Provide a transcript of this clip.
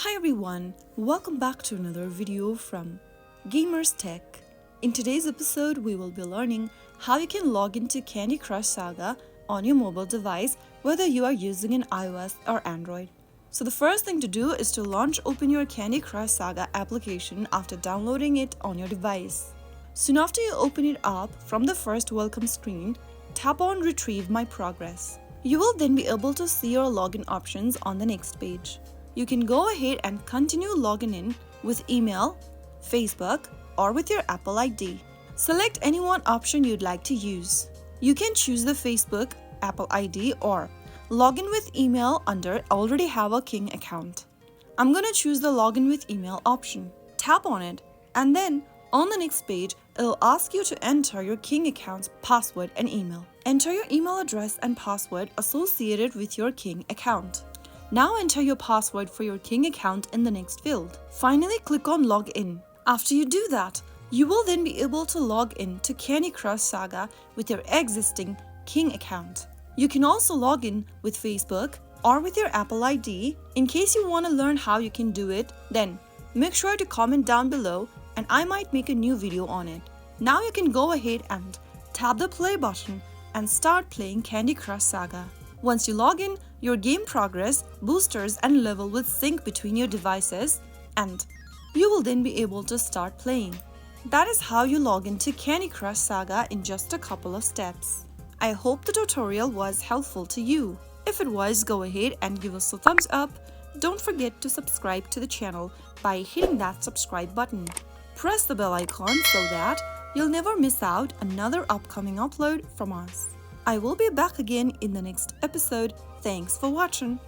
Hi everyone, welcome back to another video from Gamers Tech. In today's episode, we will be learning how you can log into Candy Crush Saga on your mobile device, whether you are using an iOS or Android. So the first thing to do is to open your Candy Crush Saga application after downloading it on your device. Soon after you open it up, from the first welcome screen, tap on Retrieve My Progress. You will then be able to see your login options on the next page. You can go ahead and continue logging in with email, Facebook, or with your Apple ID. Select any one option you'd like to use. You can choose the Facebook, Apple ID, or login with email under Already Have a King account. I'm gonna choose the login with email option. Tap on it, and then on the next page, it'll ask you to enter your King account's password and email. Enter your email address and password associated with your King account. Now enter your password for your King account in the next field. Finally, click on Log In. After you do that, you will then be able to log in to Candy Crush Saga with your existing King account. You can also log in with Facebook or with your Apple ID. In case you want to learn how you can do it, then make sure to comment down below and I might make a new video on it. Now you can go ahead and tap the play button and start playing Candy Crush Saga. Once you log in, your game progress, boosters and level will sync between your devices and you will then be able to start playing. That is how you log into Candy Crush Saga in just a couple of steps. I hope the tutorial was helpful to you. If it was, go ahead and give us a thumbs up. Don't forget to subscribe to the channel by hitting that subscribe button. Press the bell icon so that you'll never miss out another upcoming upload from us. I will be back again in the next episode. Thanks for watching.